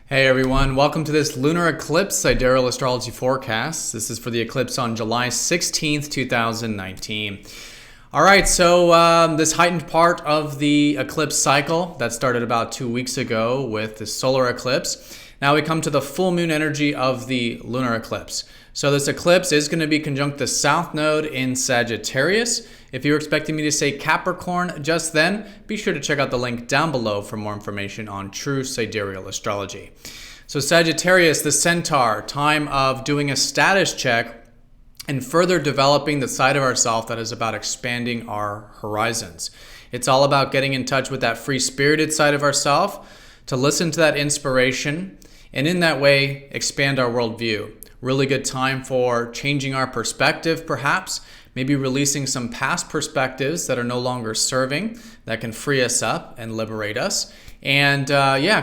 Hey everyone, welcome to this Lunar Eclipse Sidereal Astrology Forecast. This is for the eclipse on July 16th, 2019. Alright, so this heightened part of the eclipse cycle that started about 2 weeks ago with the solar eclipse. Now we come to the full moon energy of the lunar eclipse. So this eclipse is going to be conjunct the south node in Sagittarius. If you were expecting me to say Capricorn just then, be sure to check out the link down below for more information on true sidereal astrology. So Sagittarius, the centaur, time of doing a status check and further developing the side of ourself that is about expanding our horizons. It's all about getting in touch with that free-spirited side of ourself, to listen to that inspiration, and in that way, expand our worldview. Really good time for changing our perspective, perhaps, maybe releasing some past perspectives that are no longer serving, that can free us up and liberate us. And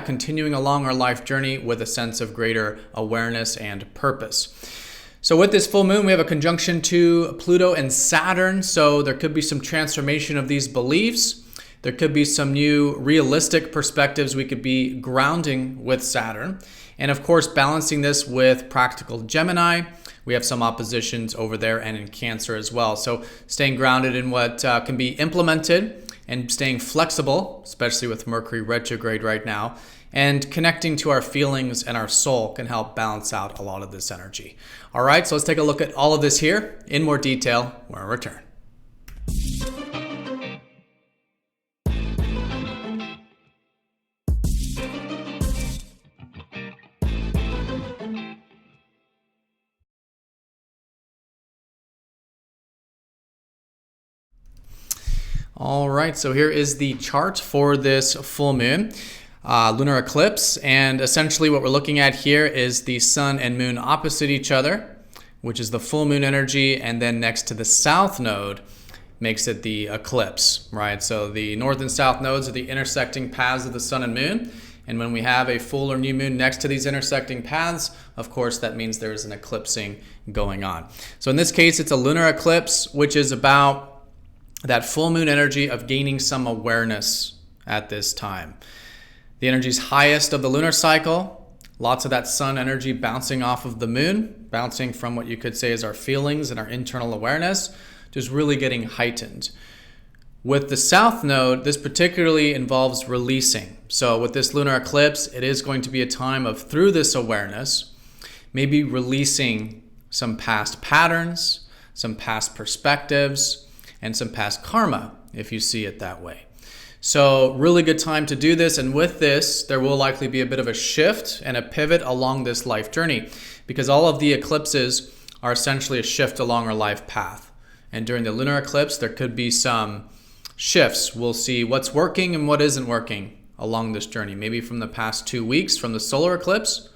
continuing along our life journey with a sense of greater awareness and purpose. So with this full moon, we have a conjunction to Pluto and Saturn. So there could be some transformation of these beliefs. There could be some new realistic perspectives we could be grounding with Saturn. And of course, balancing this with practical Gemini. We have some oppositions over there and in Cancer as well. So staying grounded in what can be implemented and staying flexible, especially with Mercury retrograde right now, and connecting to our feelings and our soul can help balance out a lot of this energy. All right, so let's take a look at all of this here in more detail when we return. All right, so here is the chart for this full moon, lunar eclipse. And essentially what we're looking at here is the sun and moon opposite each other, which is the full moon energy. And then next to the south node makes it the eclipse, right? So the north and south nodes are the intersecting paths of the sun and moon. And when we have a full or new moon next to these intersecting paths, of course, that means there's an eclipsing going on. So in this case, it's a lunar eclipse, which is about that full moon energy of gaining some awareness at this time. The energy is highest of the lunar cycle. Lots of that sun energy bouncing off of the moon, bouncing from what you could say is our feelings and our internal awareness, just really getting heightened. With the south node, this particularly involves releasing. So with this lunar eclipse, it is going to be a time of, through this awareness, maybe releasing some past patterns, some past perspectives, and some past karma, if you see it that way. So really good time to do this. And with this, there will likely be a bit of a shift and a pivot along this life journey, because all of the eclipses are essentially a shift along our life path. And during the lunar eclipse, there could be some shifts. We'll see what's working and what isn't working along this journey, maybe from the past 2 weeks from the solar eclipse,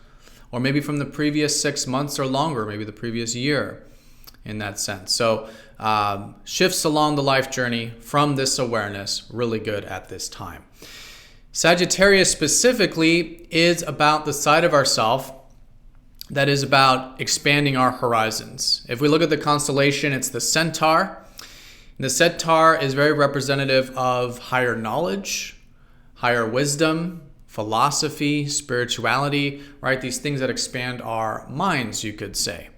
or maybe from the previous 6 months or longer, maybe the previous year in that sense. So shifts along the life journey from this awareness, really good at this time. Sagittarius specifically is about the side of ourself that is about expanding our horizons. If we look at the constellation, it's the centaur. The centaur is very representative of higher knowledge, higher wisdom, philosophy, spirituality, right? These things that expand our minds, you could say.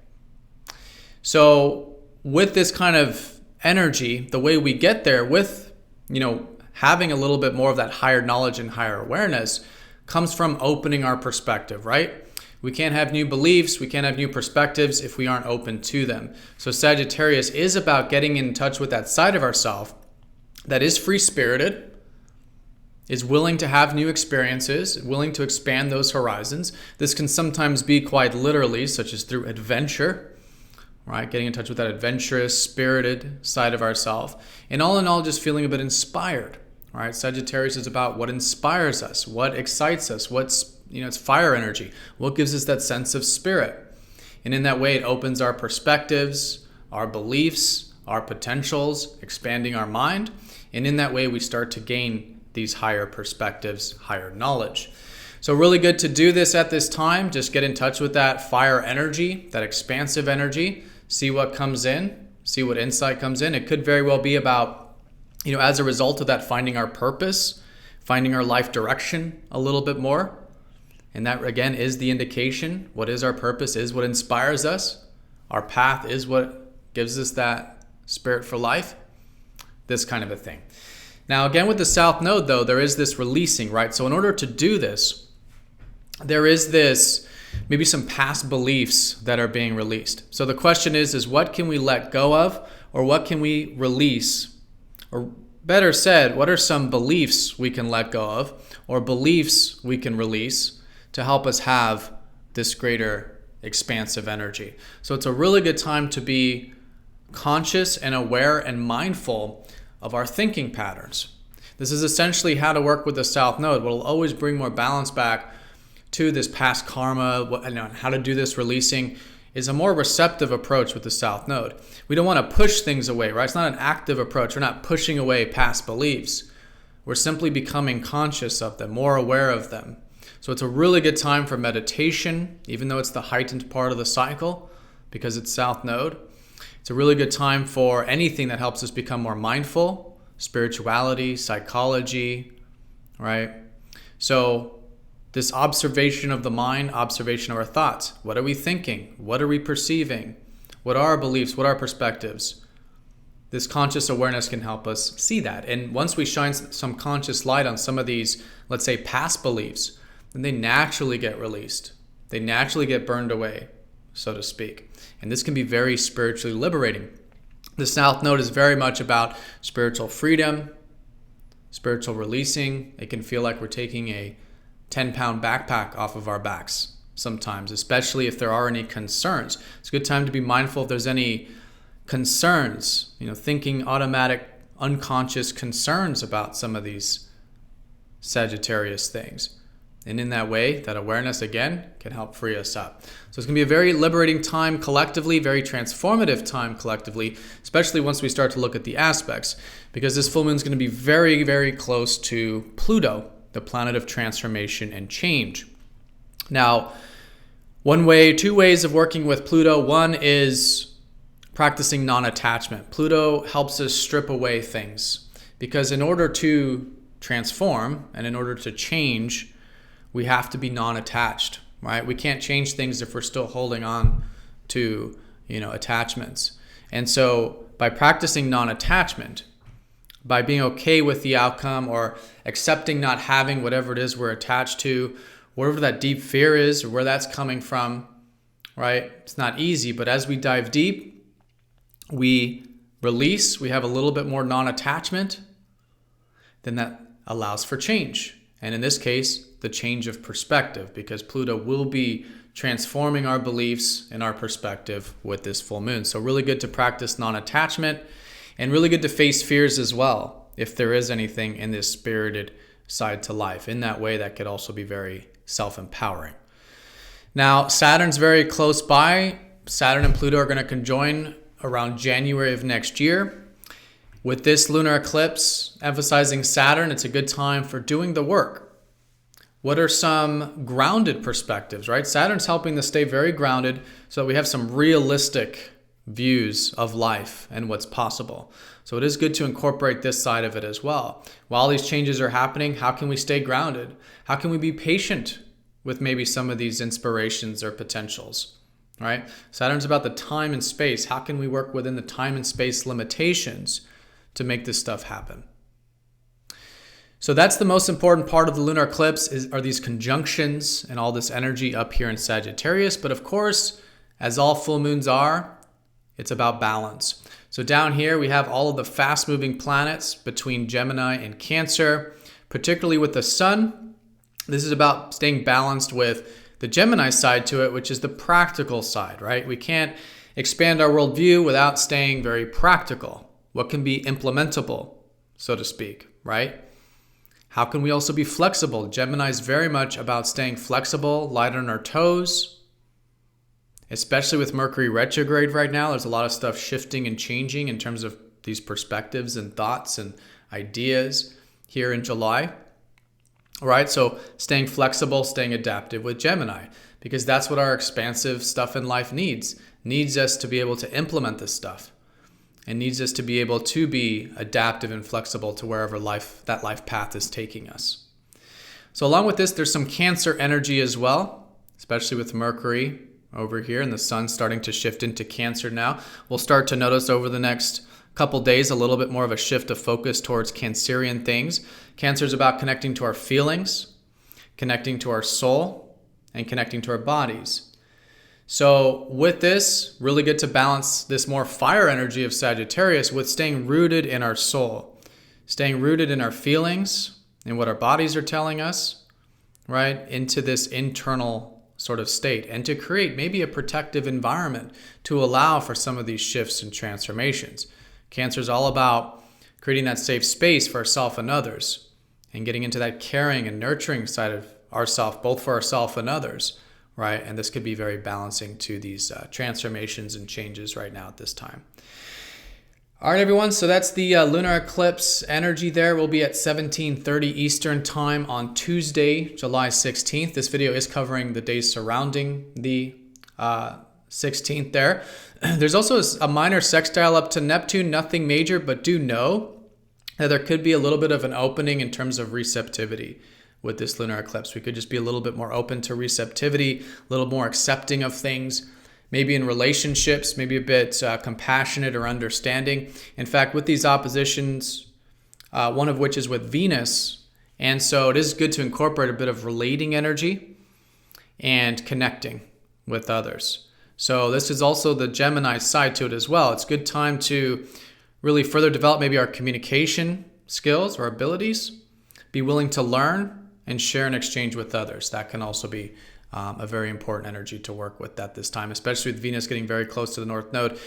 So with this kind of energy, the way we get there with, having a little bit more of that higher knowledge and higher awareness comes from opening our perspective, right? We can't have new beliefs, we can't have new perspectives if we aren't open to them. So Sagittarius is about getting in touch with that side of ourselves that is free-spirited, is willing to have new experiences, willing to expand those horizons. This can sometimes be quite literally, such as through adventure, right? Getting in touch with that adventurous, spirited side of ourselves. And all in all, just feeling a bit inspired, right? Sagittarius is about what inspires us, what excites us, it's fire energy. What gives us that sense of spirit? And in that way, it opens our perspectives, our beliefs, our potentials, expanding our mind. And in that way, we start to gain these higher perspectives, higher knowledge. So really good to do this at this time. Just get in touch with that fire energy, that expansive energy. See what comes in, see what insight comes in. It could very well be about, as a result of that, finding our purpose, finding our life direction a little bit more, And that, again, is the indication. What is our purpose is what inspires us. Our path is what gives us that spirit for life. This kind of a thing. Now, again, with the South Node, though, there is this releasing, right? So in order to do this, there is this, maybe some past beliefs that are being released. So the question is what can we let go of, or what can we release? Or better said, what are some beliefs we can let go of, or beliefs we can release to help us have this greater expansive energy? So it's a really good time to be conscious and aware and mindful of our thinking patterns. This is essentially how to work with the South Node. What will always bring more balance back to this past karma, and how to do this releasing, is a more receptive approach with the South Node. We don't want to push things away, right? It's not an active approach. We're not pushing away past beliefs. We're simply becoming conscious of them, more aware of them. So it's a really good time for meditation, even though it's the heightened part of the cycle, because it's South Node. It's a really good time for anything that helps us become more mindful, spirituality, psychology, right? So this observation of the mind, observation of our thoughts. What are we thinking? What are we perceiving? What are our beliefs? What are our perspectives? This conscious awareness can help us see that. And once we shine some conscious light on some of these, let's say, past beliefs, then they naturally get released. They naturally get burned away, so to speak. And this can be very spiritually liberating. The South Node is very much about spiritual freedom, spiritual releasing. It can feel like we're taking a 10-pound backpack off of our backs sometimes, especially if there are any concerns. It's a good time to be mindful if there's any concerns, thinking automatic, unconscious concerns about some of these Sagittarius things. And in that way, that awareness, again, can help free us up. So it's going to be a very liberating time collectively, very transformative time collectively, especially once we start to look at the aspects, because this full moon is going to be very, very close to Pluto, the planet of transformation and change. Now, two ways of working with Pluto. One is practicing non-attachment. Pluto helps us strip away things, because in order to transform and in order to change, we have to be non-attached, right? We can't change things if we're still holding on to, attachments. And so by practicing non-attachment, by being okay with the outcome or accepting not having whatever it is we're attached to, whatever that deep fear is or where that's coming from, right? It's not easy, but as we dive deep, we release, we have a little bit more non-attachment, then that allows for change. And in this case, the change of perspective, because Pluto will be transforming our beliefs and our perspective with this full moon. So really good to practice non-attachment, and really good to face fears as well, if there is anything in this spirited side to life. In that way, that could also be very self-empowering. Now, Saturn's very close by. Saturn and Pluto are going to conjoin around January of next year. With this lunar eclipse emphasizing Saturn, it's a good time for doing the work. What are some grounded perspectives, right? Saturn's helping us stay very grounded so that we have some realistic views of life and what's possible. So it is good to incorporate this side of it as well. While these changes are happening, how can we stay grounded? How can we be patient with maybe some of these inspirations or potentials, right? Saturn's about the time and space. How can we work within the time and space limitations to make this stuff happen? So that's the most important part of the lunar eclipse are these conjunctions and all this energy up here in Sagittarius. But of course, as all full moons are, it's about balance. So down here, we have all of the fast-moving planets between Gemini and Cancer, particularly with the sun. This is about staying balanced with the Gemini side to it, which is the practical side, right? We can't expand our worldview without staying very practical. What can be implementable, so to speak, right? How can we also be flexible? Gemini is very much about staying flexible, light on our toes, especially with Mercury retrograde right now. There's a lot of stuff shifting and changing in terms of these perspectives and thoughts and ideas here in July. All right, so staying flexible, staying adaptive with Gemini, because that's what our expansive stuff in life needs us to be able to implement this stuff, and needs us to be able to be adaptive and flexible to wherever that life path is taking us. So along with this, there's some Cancer energy as well, especially with Mercury over here and the sun starting to shift into Cancer now. We'll start to notice over the next couple days a little bit more of a shift of focus towards Cancerian things. Cancer is about connecting to our feelings, connecting to our soul, and connecting to our bodies. So with this, really good to balance this more fire energy of Sagittarius with staying rooted in our soul, staying rooted in our feelings and what our bodies are telling us, right, into this internal sort of state, and to create maybe a protective environment to allow for some of these shifts and transformations. Cancer is all about creating that safe space for ourselves and others, and getting into that caring and nurturing side of ourselves, both for ourselves and others. Right, and this could be very balancing to these transformations and changes right now at this time. All right, everyone, so that's the lunar eclipse energy there. We'll be at 17:30 Eastern time on Tuesday, July 16th. This video is covering the days surrounding the 16th there. There's also a minor sextile up to Neptune, nothing major, but do know that there could be a little bit of an opening in terms of receptivity. With this lunar eclipse, we could just be a little bit more open to receptivity, a little more accepting of things, maybe in relationships, maybe a bit compassionate or understanding. In fact, with these oppositions, one of which is with Venus, and so it is good to incorporate a bit of relating energy and connecting with others. So this is also the Gemini side to it as well. It's a good time to really further develop maybe our communication skills or abilities, be willing to learn, and share and exchange with others. That can also be a very important energy to work with at this time, especially with Venus getting very close to the North Node.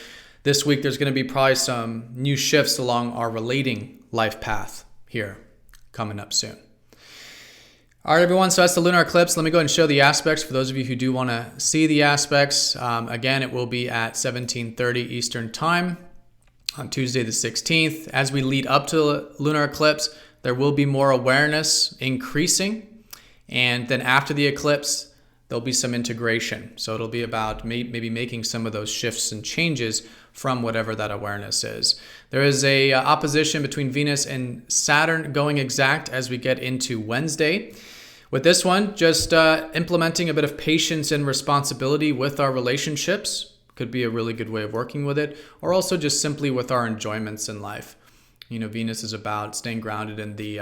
This week, there's going to be probably some new shifts along our relating life path here coming up soon. All right, everyone, so that's the lunar eclipse. Let me go ahead and show the aspects for those of you who do want to see the aspects. Again, it will be at 17:30 Eastern time on Tuesday the 16th. As we lead up to the lunar eclipse, there will be more awareness increasing, and then after the eclipse, there'll be some integration. So it'll be about maybe making some of those shifts and changes from whatever that awareness is. There is a opposition between Venus and Saturn going exact as we get into Wednesday. With this one, just implementing a bit of patience and responsibility with our relationships could be a really good way of working with it, or also just simply with our enjoyments in life. You know, Venus is about staying grounded in the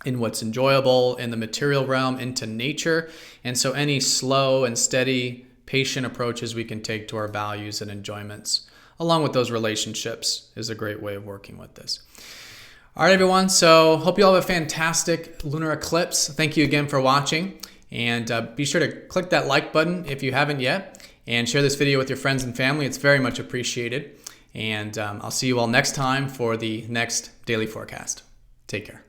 in what's enjoyable in the material realm, into nature. And so any slow and steady, patient approaches we can take to our values and enjoyments, along with those relationships, is a great way of working with this. All right, everyone. So hope you all have a fantastic lunar eclipse. Thank you again for watching. And be sure to click that like button if you haven't yet, and share this video with your friends and family. It's very much appreciated. And I'll see you all next time for the next daily forecast. Take care.